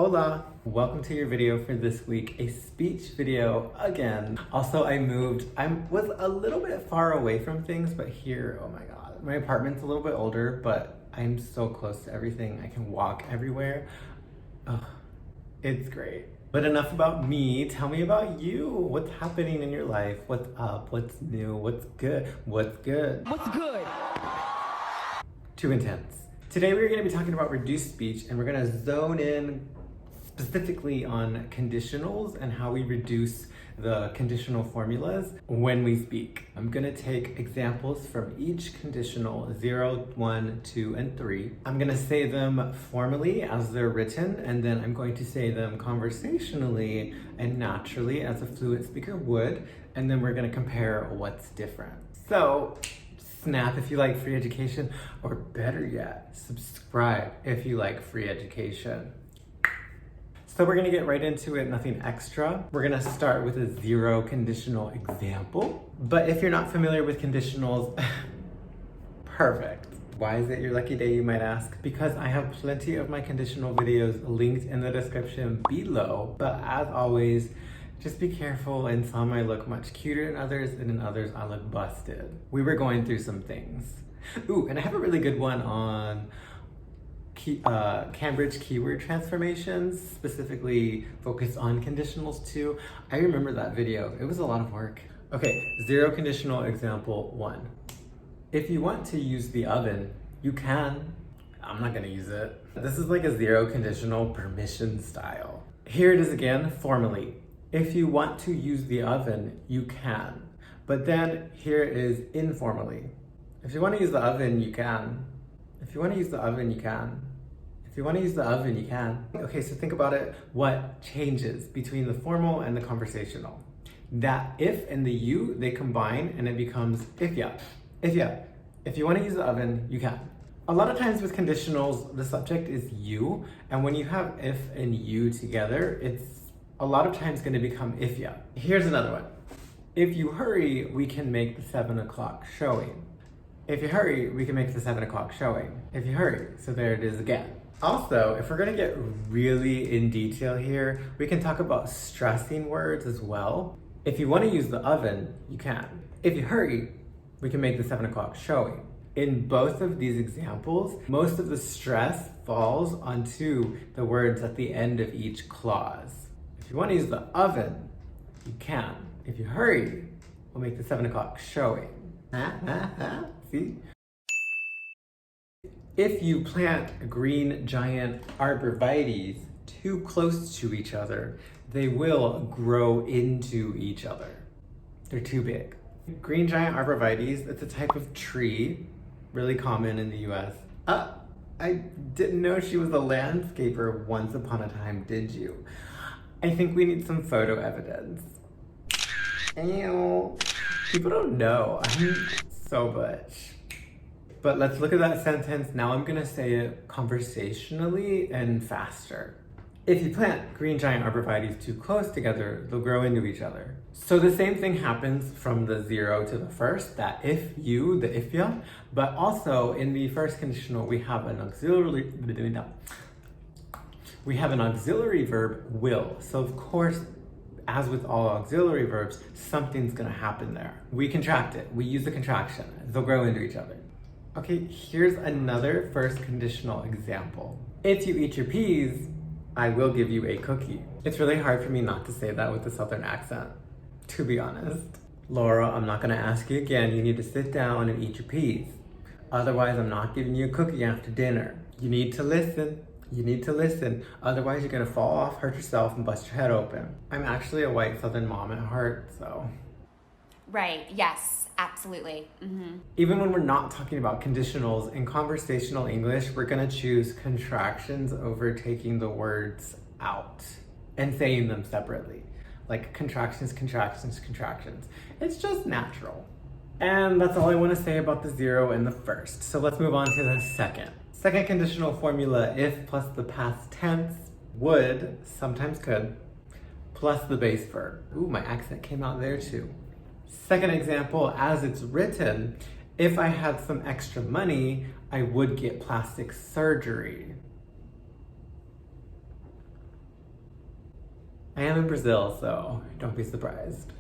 Hola! Welcome to your video for this week, a speech video again. Also, I was a little bit far away from things, but here, oh my God. My apartment's a little bit older, but I'm so close to everything. I can walk everywhere. Ugh, it's great. But enough about me, tell me about you. What's happening in your life? What's up? What's new? What's good? What's good? What's good? Too intense. Today we're going to be talking about reduced speech, and we're going to zone in specifically on conditionals and how we reduce the conditional formulas when we speak. I'm going to take examples from each conditional 0, 1, 2, and 3. I'm going to say them formally as they're written, and then I'm going to say them conversationally and naturally as a fluent speaker would, and then we're going to compare what's different. So snap if you like free education, or better yet, subscribe if you like free education. So we're gonna get right into it, nothing extra. We're gonna start with a 0 conditional example. But if you're not familiar with conditionals, perfect. Why is it your lucky day, you might ask? Because I have plenty of my conditional videos linked in the description below. But as always, just be careful. In some I look much cuter than others, and in others I look busted. We were going through some things. Ooh, and I have a really good one on Cambridge keyword transformations, specifically focused on conditionals too. I remember that video. It was a lot of work. Okay, 0 conditional example 1. If you want to use the oven, you can. I'm not gonna use it. This is like a 0 conditional permission style. Here it is again, formally. If you want to use the oven, you can. But then here it is informally. If you want to use the oven, you can. If you want to use the oven, you can. If you want to use the oven, you can. Okay, so think about it. What changes between the formal and the conversational? That if and the you, they combine and it becomes if ya. If ya. If you want to use the oven, you can. A lot of times with conditionals, the subject is you, and when you have if and you together, it's a lot of times going to become if ya. Here's another one. If you hurry, we can make the 7 o'clock showing. If you hurry, we can make the 7 o'clock showing. If you hurry. So there it is again. Also, if we're going to get really in detail here, we can talk about stressing words as well. If you want to use the oven, you can. If you hurry, we can make the 7 o'clock showing. In both of these examples, most of the stress falls onto the words at the end of each clause. If you want to use the oven, you can. If you hurry, we'll make the 7 o'clock showing. See? If you plant green giant arborvitaes too close to each other, they will grow into each other. They're too big. Green giant arborvitaes, it's a type of tree, really common in the US. I didn't know she was a landscaper once upon a time, did you? I think we need some photo evidence. Ew. People don't know. I'm so butch. But let's look at that sentence. Now I'm gonna say it conversationally and faster. If you plant green giant arborvitaes too close together, they'll grow into each other. So the same thing happens from the 0 to the first, that if you, the if ya, but also in the first conditional, we have an auxiliary verb, will. So of course, as with all auxiliary verbs, something's gonna happen there. We contract it, we use the contraction, they'll grow into each other. Okay, here's another first conditional example. If you eat your peas, I will give you a cookie. It's really hard for me not to say that with a southern accent, to be honest. Laura, I'm not gonna ask you again. You need to sit down and eat your peas. Otherwise, I'm not giving you a cookie after dinner. You need to listen. You need to listen. Otherwise, you're gonna fall off, hurt yourself, and bust your head open. I'm actually a white southern mom at heart, so. Right, yes. Absolutely. Mm-hmm. Even when we're not talking about conditionals, in conversational English, we're gonna choose contractions over taking the words out and saying them separately. Like contractions, contractions, contractions. It's just natural. And that's all I wanna say about the 0 and the first. So let's move on to the second. Second conditional formula, if plus the past tense, would, sometimes could, plus the base verb. Ooh, my accent came out there too. Second example, as it's written, if I had some extra money, I would get plastic surgery. I am in Brazil, so don't be surprised.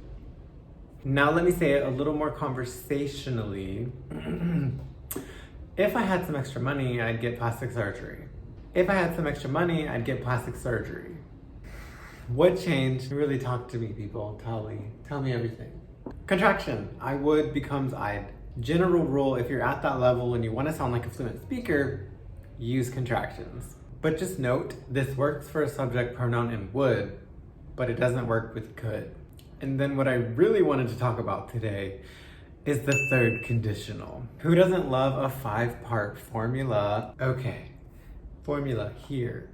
Now let me say it a little more conversationally. If I had some extra money, I'd get plastic surgery. If I had some extra money, I'd get plastic surgery. What changed? Really talk to me, people. Tell me everything. Contraction. I would becomes I'd. General rule, if you're at that level and you want to sound like a fluent speaker, use contractions. But just note, this works for a subject pronoun in would, but it doesn't work with could. And then what I really wanted to talk about today is the third conditional. Who doesn't love a 5-part formula? Okay, formula here.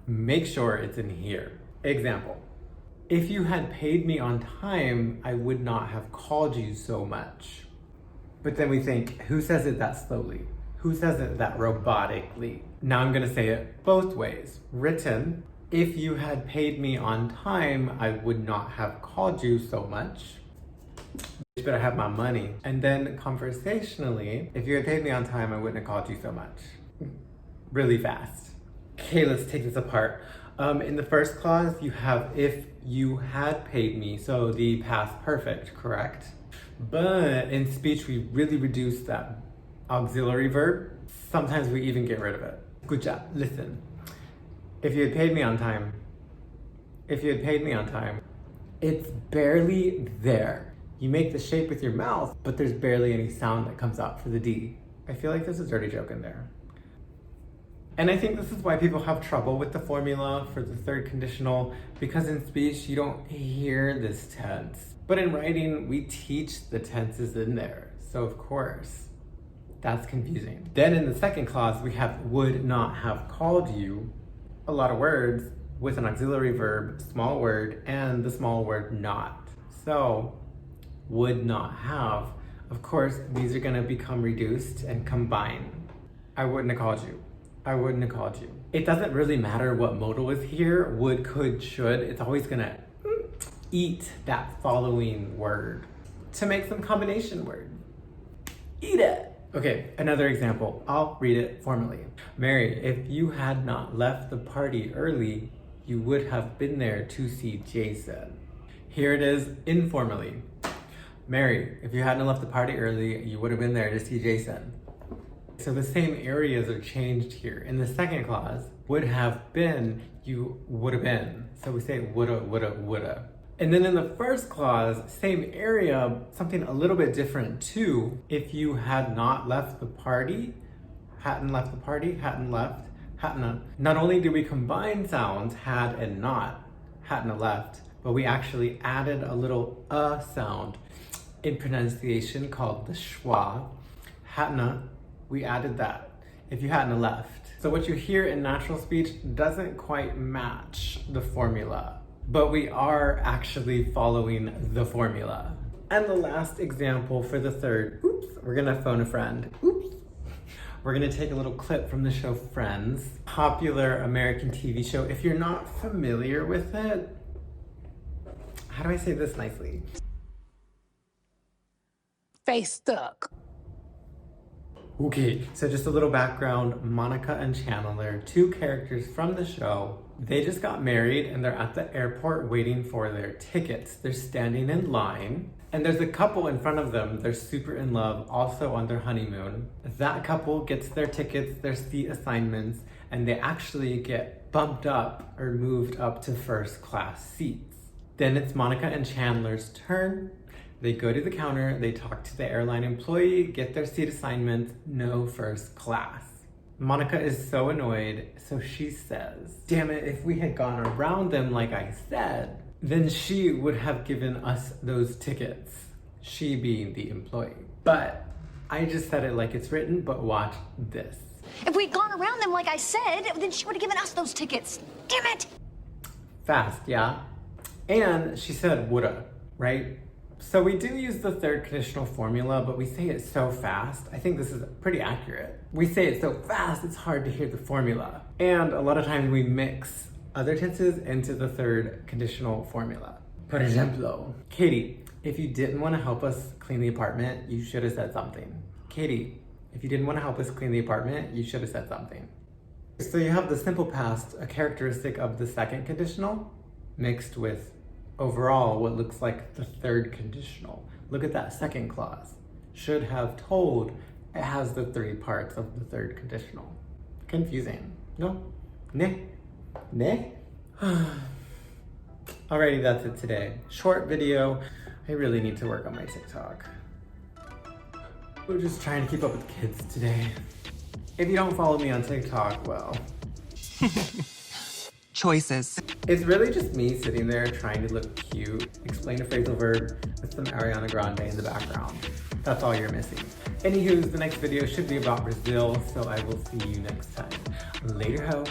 Make sure it's in here. Example, if you had paid me on time, I would not have called you so much. But then we think, who says it that slowly? Who says it that robotically? Now I'm gonna say it both ways. Written, if you had paid me on time, I would not have called you so much. You better have my money. And then conversationally, if you had paid me on time, I wouldn't have called you so much. Really fast. Okay, let's take this apart. In the first clause, you have if you had paid me, so the past perfect, correct? But in speech, we really reduce that auxiliary verb. Sometimes we even get rid of it. Good job, listen. If you had paid me on time, it's barely there. You make the shape with your mouth, but there's barely any sound that comes out for the D. I feel like there's a dirty joke in there. And I think this is why people have trouble with the formula for the third conditional, because in speech, you don't hear this tense. But in writing, we teach the tenses in there. So of course, that's confusing. Then in the second clause, we have would not have called you. A lot of words with an auxiliary verb, small word, and the small word not. So, would not have. Of course, these are gonna become reduced and combine. I wouldn't have called you. I wouldn't have called you. It doesn't really matter what modal is here, would, could, should. It's always gonna eat that following word to make some combination word. Eat it. Okay, another example. I'll read it formally. Mary, if you had not left the party early, you would have been there to see Jason. Here it is informally. Mary, if you hadn't left the party early, you would have been there to see Jason. So the same areas are changed here. In the second clause, would have been, you would have been. So we say woulda, woulda, woulda. And then in the first clause, same area, something a little bit different too. If you had not left the party, hadn't left the party, hadn't left, hadn't. Not only do we combine sounds, had and not, hadn't left, but we actually added a little sound in pronunciation called the schwa. Hadn't, we added that. If you hadn't left. So what you hear in natural speech doesn't quite match the formula, but we are actually following the formula. And the last example for the third, we're gonna phone a friend. We're gonna take a little clip from the show Friends, popular American TV show. If you're not familiar with it, how do I say this nicely? Face stuck. Okay, so just a little background. Monica and Chandler, two characters from the show, they just got married and they're at the airport waiting for their tickets. They're standing in line and there's a couple in front of them. They're super in love, also on their honeymoon. That couple gets their tickets, their seat assignments, and they actually get bumped up or moved up to first class seats. Then it's Monica and Chandler's turn. They go to the counter, they talk to the airline employee, get their seat assignments, no first class. Monica is so annoyed, so she says, damn it, if we had gone around them like I said, then she would have given us those tickets, she being the employee. But I just said it like it's written, but watch this. If we'd gone around them like I said, then she would have given us those tickets. Damn it! Fast, yeah? And she said woulda, right? So we do use the third conditional formula, but we say it so fast. I think this is pretty accurate. We say it so fast, it's hard to hear the formula. And a lot of times we mix other tenses into the third conditional formula. For example, Katie, if you didn't want to help us clean the apartment, you should have said something. Katie, if you didn't want to help us clean the apartment, you should have said something. So you have the simple past, a characteristic of the second conditional, mixed with overall what looks like the third conditional. Look at that second clause. Should have told, it has the three parts of the third conditional. Confusing, no? Ne? Ne? Alrighty, that's it today. Short video. I really need to work on my TikTok. We're just trying to keep up with the kids today. If you don't follow me on TikTok, well... Choices. It's really just me sitting there trying to look cute, explain a phrasal verb with some Ariana Grande in the background. That's all you're missing. Anywho, the next video should be about Brazil, so I will see you next time. Later, ho!